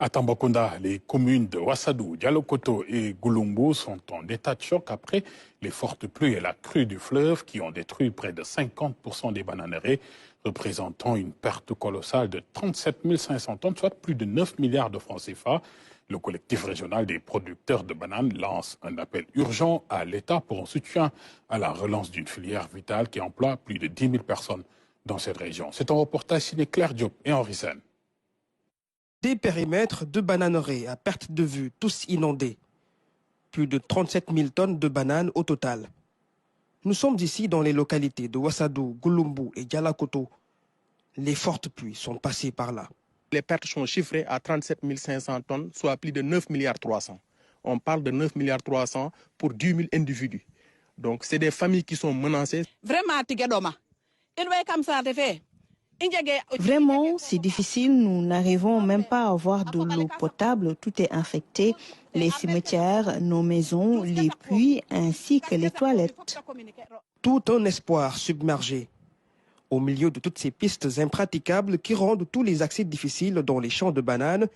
À Tambacounda, les communes de Ouassadou, Dialokoto et Goulombou sont en état de choc après les fortes pluies et la crue du fleuve qui ont détruit près de 50% des bananeraies, représentant une perte colossale de 37 500 tonnes, soit plus de 9 milliards de francs CFA. Le collectif régional des producteurs de bananes lance un appel urgent à l'État pour un soutien à la relance d'une filière vitale qui emploie plus de 10 000 personnes dans cette région. C'est un reportage signé Claire Diop et Henri Sen. Des périmètres de bananeraies à perte de vue, tous inondés. Plus de 37 000 tonnes de bananes au total. Nous sommes ici dans les localités de Ouassadou, Goulombou et Dialokoto. Les fortes pluies sont passées par là. Les pertes sont chiffrées à 37 500 tonnes, soit plus de 9 milliards 300. On parle de 9 milliards 300 pour 10 000 individus. Donc c'est des familles qui sont menacées. Vraiment, c'est difficile. Nous n'arrivons même pas à avoir de l'eau potable. Tout est infecté. Les cimetières, nos maisons, les puits ainsi que les toilettes. Tout un espoir submergé. Au milieu de toutes ces pistes impraticables qui rendent tous les accès difficiles dans les champs de bananes,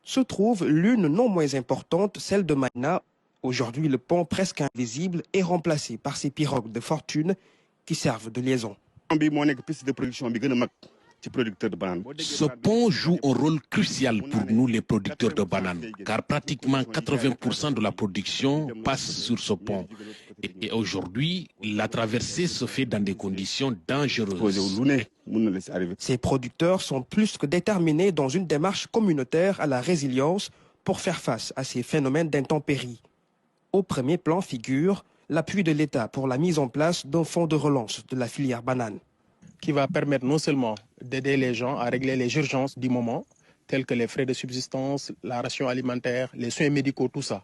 se trouve l'une non moins importante, celle de Maïna. Aujourd'hui, le pont presque invisible est remplacé par ces pirogues de fortune qui servent de liaison. Ce pont joue un rôle crucial pour nous les producteurs de bananes, car pratiquement 80% de la production passe sur ce pont. Et aujourd'hui, la traversée se fait dans des conditions dangereuses. Ces producteurs sont plus que déterminés dans une démarche communautaire à la résilience pour faire face à ces phénomènes d'intempéries. Au premier plan figure l'appui de l'État pour la mise en place d'un fonds de relance de la filière banane. Qui va permettre non seulement d'aider les gens à régler les urgences du moment, telles que les frais de subsistance, la ration alimentaire, les soins médicaux, tout ça.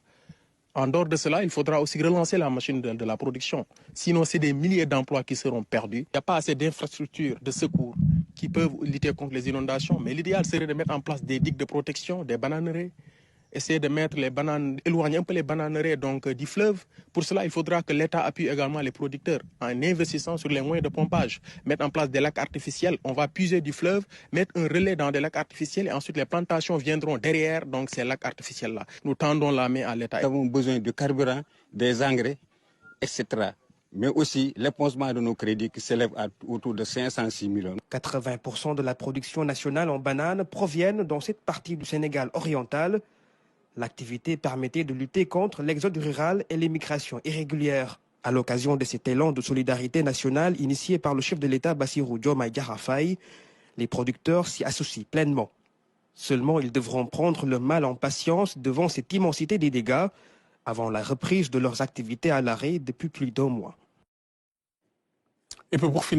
En dehors de cela, il faudra aussi relancer la machine de la production. Sinon, c'est des milliers d'emplois qui seront perdus. Il n'y a pas assez d'infrastructures de secours qui peuvent lutter contre les inondations. Mais l'idéal serait de mettre en place des digues de protection, des bananeraies, essayer de mettre les bananes, éloigner un peu les bananeraies donc, du fleuve. Pour cela, il faudra que l'État appuie également les producteurs en investissant sur les moyens de pompage. Mettre en place des lacs artificiels. On va puiser du fleuve, mettre un relais dans des lacs artificiels et ensuite les plantations viendront derrière donc, ces lacs artificiels-là. Nous tendons la main à l'État. Nous avons besoin de carburant, des engrais, etc. Mais aussi l'époncement de nos crédits qui s'élève à autour de 506 millions. 80% de la production nationale en bananes proviennent dans cette partie du Sénégal oriental. L'activité permettait de lutter contre l'exode rural et l'immigration irrégulière. À l'occasion de cet élan de solidarité nationale initié par le chef de l'État Bassirou Diomaye Diakhar Faye, les producteurs s'y associent pleinement. Seulement, ils devront prendre le mal en patience devant cette immensité des dégâts avant la reprise de leurs activités à l'arrêt depuis plus d'1 mois. Et pour finir,